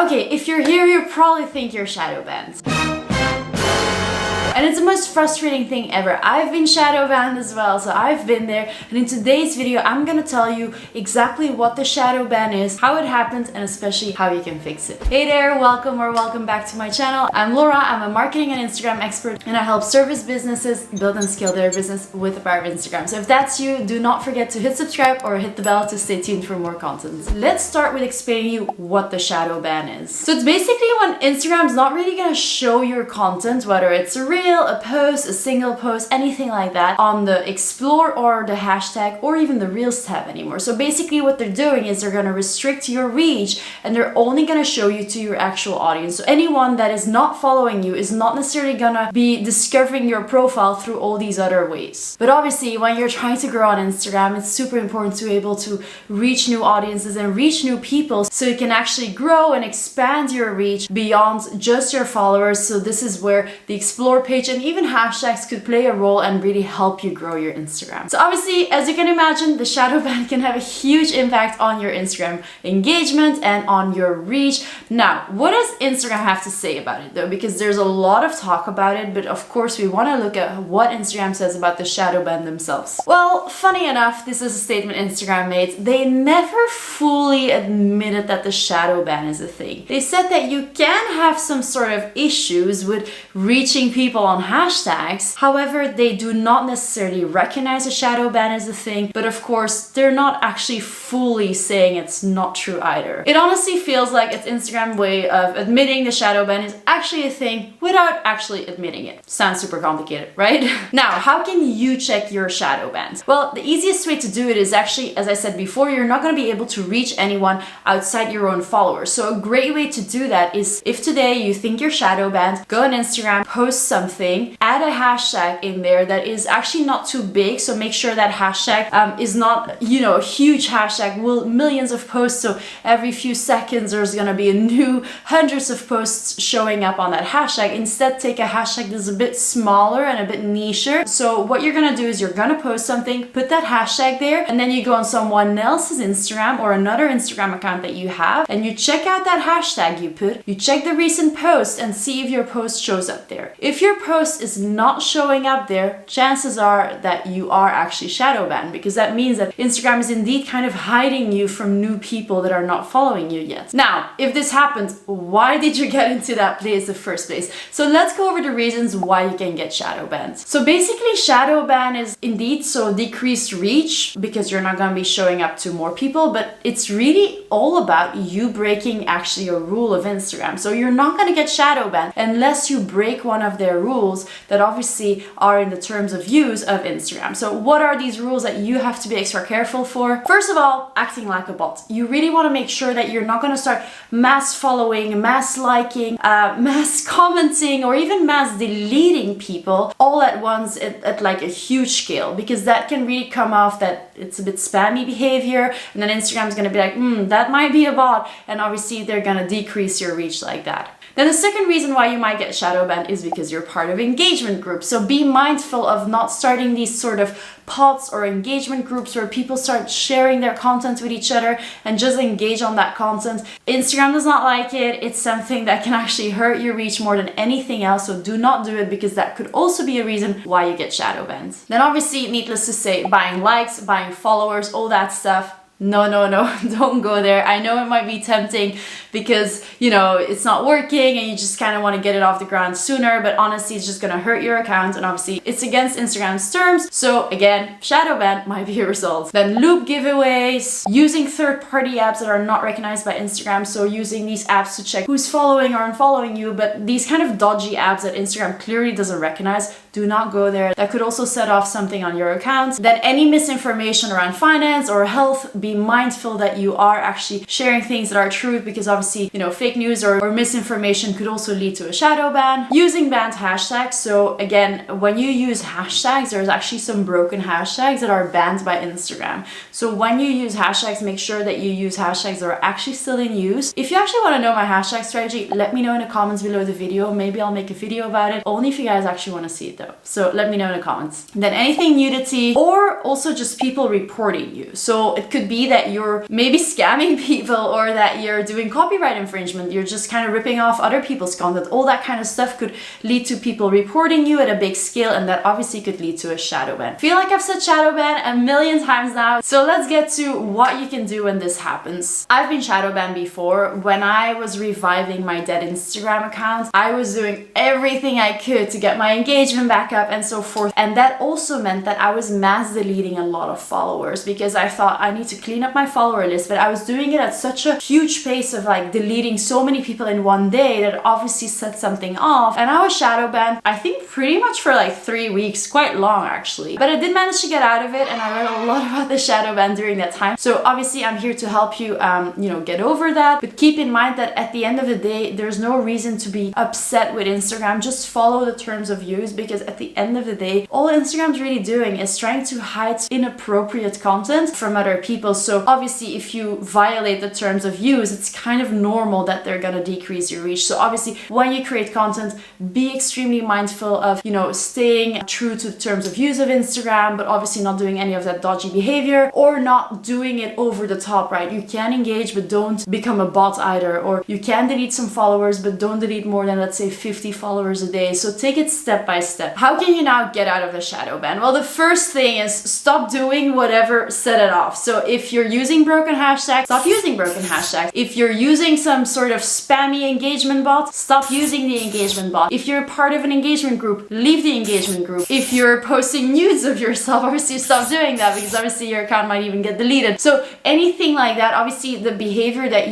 Okay, if you're here, you probably think you're shadow banned. And it's the most frustrating thing ever. I've been shadow banned as well, so I've been there. And in today's video, I'm gonna tell you exactly what the shadow ban is, how it happens, and especially how you can fix it. Hey there, welcome back to my channel. I'm Laura, I'm a marketing and Instagram expert, and I help service businesses build and scale their business with the power of Instagram. So if that's you, do not forget to hit subscribe or hit the bell to stay tuned for more content. Let's start with explaining you what the shadow ban is. So it's basically when Instagram's not really gonna show your content, whether it's a reel, a post, a single post, anything like that, on the explore or the hashtag or even the reels tab anymore. So basically what they're doing is they're going to restrict your reach and they're only going to show you to your actual audience. So anyone that is not following you is not necessarily going to be discovering your profile through all these other ways. But obviously when you're trying to grow on Instagram, it's super important to be able to reach new audiences and reach new people so you can actually grow and expand your reach beyond just your followers. So this is where the explore page and even hashtags could play a role and really help you grow your Instagram. So obviously, as you can imagine, the shadow ban can have a huge impact on your Instagram engagement and on your reach. Now, what does Instagram have to say about it though? Because there's a lot of talk about it, but of course we want to look at what Instagram says about the shadow ban themselves. Well, funny enough, this is a statement Instagram made. They never fully admitted that the shadow ban is a thing. They said that you can have some sort of issues with reaching people on hashtags. However, they do not necessarily recognize a shadow ban as a thing, but of course, they're not actually fully saying it's not true either. It honestly feels like it's Instagram's way of admitting the shadow ban is actually a thing without actually admitting it. Sounds super complicated, right? Now, how can you check your shadow bans? Well, the easiest way to do it is actually, as I said before, you're not going to be able to reach anyone outside your own followers. So a great way to do that is if today you think you're shadow banned, go on Instagram, post something, add a hashtag in there that is actually not too big. So make sure that hashtag is not, a huge hashtag with millions of posts. So every few seconds there's gonna be a new hundreds of posts showing up on that hashtag. Instead, take a hashtag that's a bit smaller and a bit nicher. So what you're gonna do is you're gonna post something, put that hashtag there, and then you go on someone else's Instagram or another Instagram account that you have, and you check out that hashtag you put, you check the recent post and see if your post shows up there. If your post is not showing up there, chances are that you are actually shadow banned, because that means that Instagram is indeed kind of hiding you from new people that are not following you yet. Now, if this happened, why did you get into that place in the first place? So let's go over the reasons why you can get shadow banned. So basically, shadow ban is indeed so decreased reach because you're not going to be showing up to more people, but it's really all about you breaking actually a rule of Instagram. So you're not going to get shadow banned unless you break one of their rules that obviously are in the terms of use of Instagram. So what are these rules that you have to be extra careful for? First of all, acting like a bot. You really want to make sure that you're not going to start mass following, mass liking, mass commenting, or even mass deleting people all at once at like a huge scale, because that can really come off that it's a bit spammy behavior, and then Instagram's going to be like, that might be a bot, and obviously they're going to decrease your reach like that. Then the second reason why you might get shadow banned is because you're part of engagement groups. So be mindful of not starting these sort of pods or engagement groups where people start sharing their content with each other and just engage on that content. Instagram does not like it. It's something that can actually hurt your reach more than anything else. So do not do it, because that could also be a reason why you get shadow banned. Then obviously, needless to say, buying likes, buying followers, all that stuff. No, don't go there. I know it might be tempting because, it's not working and you just kind of want to get it off the ground sooner, but honestly, it's just going to hurt your account, and obviously it's against Instagram's terms. So again, shadow ban might be a result. Then loop giveaways, using third-party apps that are not recognized by Instagram. So using these apps to check who's following or unfollowing you, but these kind of dodgy apps that Instagram clearly doesn't recognize, do not go there. That could also set off something on your account. Then any misinformation around finance or health, be mindful that you are actually sharing things that are true, because obviously, fake news or misinformation could also lead to a shadow ban. Using banned hashtags. So again, when you use hashtags, there's actually some broken hashtags that are banned by Instagram. So when you use hashtags, make sure that you use hashtags that are actually still in use. If you actually want to know my hashtag strategy, let me know in the comments below the video. Maybe I'll make a video about it, only if you guys actually want to see it. though. So let me know in the comments. Then anything nudity or also just people reporting you. So it could be that you're maybe scamming people or that you're doing copyright infringement. You're just kind of ripping off other people's content. All that kind of stuff could lead to people reporting you at a big scale, and that obviously could lead to a shadow ban. I feel like I've said shadow ban a million times now. So let's get to what you can do when this happens. I've been shadow banned before. When I was reviving my dead Instagram account, I was doing everything I could to get my engagement back up and so forth. And that also meant that I was mass deleting a lot of followers because I thought I need to clean up my follower list, but I was doing it at such a huge pace of like deleting so many people in one day that obviously set something off. And I was shadow banned, I think pretty much for like 3 weeks, quite long actually. But I did manage to get out of it, and I read a lot about the shadow ban during that time. So obviously I'm here to help you, get over that. But keep in mind that at the end of the day, there's no reason to be upset with Instagram. Just follow the terms of use, because at the end of the day, all Instagram's really doing is trying to hide inappropriate content from other people. So obviously if you violate the terms of use, it's kind of normal that they're gonna decrease your reach. So obviously when you create content, be extremely mindful of, staying true to the terms of use of Instagram, but obviously not doing any of that dodgy behavior or not doing it over the top, right? You can engage, but don't become a bot either. Or you can delete some followers, but don't delete more than, let's say, 50 followers a day. So take it step by step. How can you now get out of the shadow ban? Well, the first thing is stop doing whatever set it off. So if you're using broken hashtags, stop using broken hashtags. If you're using some sort of spammy engagement bot, stop using the engagement bot. If you're part of an engagement group, leave the engagement group. If you're posting nudes of yourself, obviously stop doing that, because obviously your account might even get deleted. So anything like that, obviously the behavior that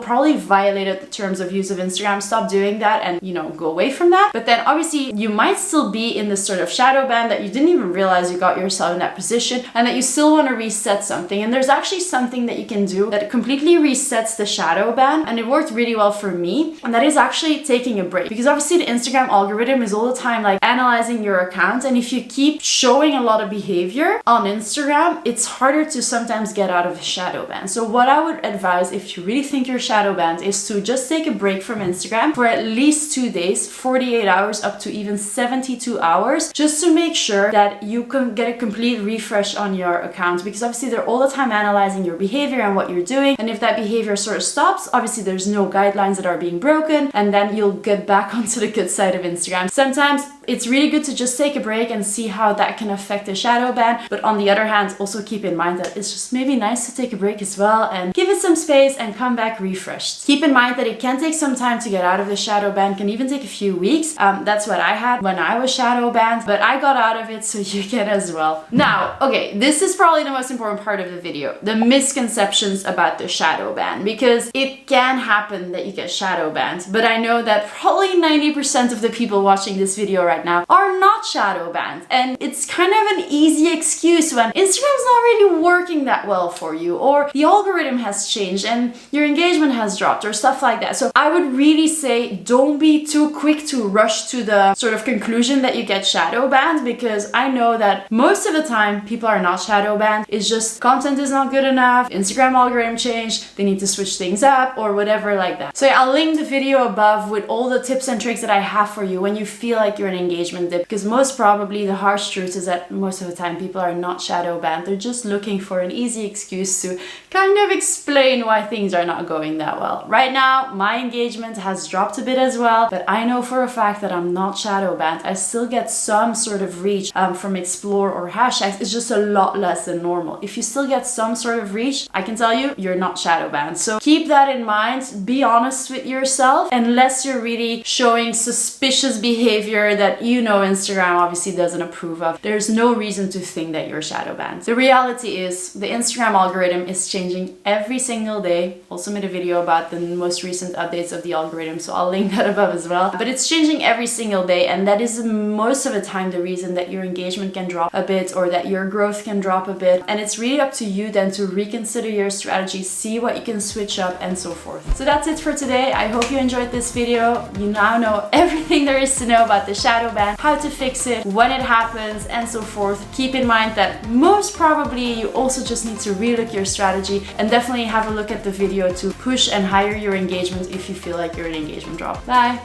probably violated the terms of use of Instagram, stop doing that and go away from that. But then obviously you might still be in this sort of shadow ban that you didn't even realize you got yourself in that position, and that you still want to reset something. And there's actually something that you can do that completely resets the shadow ban, and it worked really well for me, and that is actually taking a break. Because obviously the Instagram algorithm is all the time like analyzing your account, and if you keep showing a lot of behavior on Instagram, it's harder to sometimes get out of the shadow ban. So what I would advise, if you really think you're shadow banned, is to just take a break from Instagram for at least 2 days, 48 hours up to even 72 hours, just to make sure that you can get a complete refresh on your account, because obviously they're all the time analyzing your behavior and what you're doing. And if that behavior sort of stops, obviously there's no guidelines that are being broken, and then you'll get back onto the good side of Instagram. Sometimes it's really good to just take a break and see how that can affect the shadow ban. But on the other hand, also keep in mind that it's just maybe nice to take a break as well and give it some space and come back refreshed. Keep in mind that it can take some time to get out of the shadow ban, can even take a few weeks. That's what I had when I was shadow banned, but I got out of it, so you can as well. Now, okay, this is probably the most important part of the video, the misconceptions about the shadow ban, because it can happen that you get shadow banned, but I know that probably 90% of the people watching this video right now are not shadow banned, and it's kind of an easy excuse when Instagram's not really working that well for you, or the algorithm has changed and your engagement has dropped, or stuff like that. So I would really say don't be too quick to rush to the sort of conclusion that you get shadow banned, because I know that most of the time people are not shadow banned. It's just content is not good enough, Instagram algorithm changed, they need to switch things up or whatever like that. So yeah, I'll link the video above with all the tips and tricks that I have for you when you feel like you're an engagement dip, because most probably the harsh truth is that most of the time people are not shadow banned. They're just looking for an easy excuse to kind of explain why things are not going that well. Right now, my engagement has dropped a bit as well, but I know for a fact that I'm not shadow banned. I still get some sort of reach from explore or hashtags. It's just a lot less than normal. If you still get some sort of reach, I can tell you, you're not shadow banned. So keep that in mind. Be honest with yourself, unless you're really showing suspicious behavior that Instagram obviously doesn't approve of. There's no reason to think that you're shadow banned. The reality is the Instagram algorithm is changing every single day. Also made a video about the most recent updates of the algorithm, so I'll link that above as well. But it's changing every single day, and that is most of the time the reason that your engagement can drop a bit or that your growth can drop a bit. And it's really up to you then to reconsider your strategy, see what you can switch up and so forth. So that's it for today. I hope you enjoyed this video. You now know everything there is to know about the shadow ban, how to fix it, when it happens, and so forth. Keep in mind that most probably you also just need to relook your strategy, and definitely have a look at the video to push and higher your engagement if you feel like you're an engagement drop. Bye!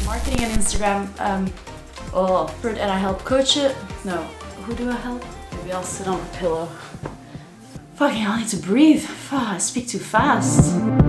Marketing and Instagram Oh, and I help coach it. No, who do I help? Maybe I'll sit on a pillow. Fucking, I need to breathe. Fuck, I speak too fast.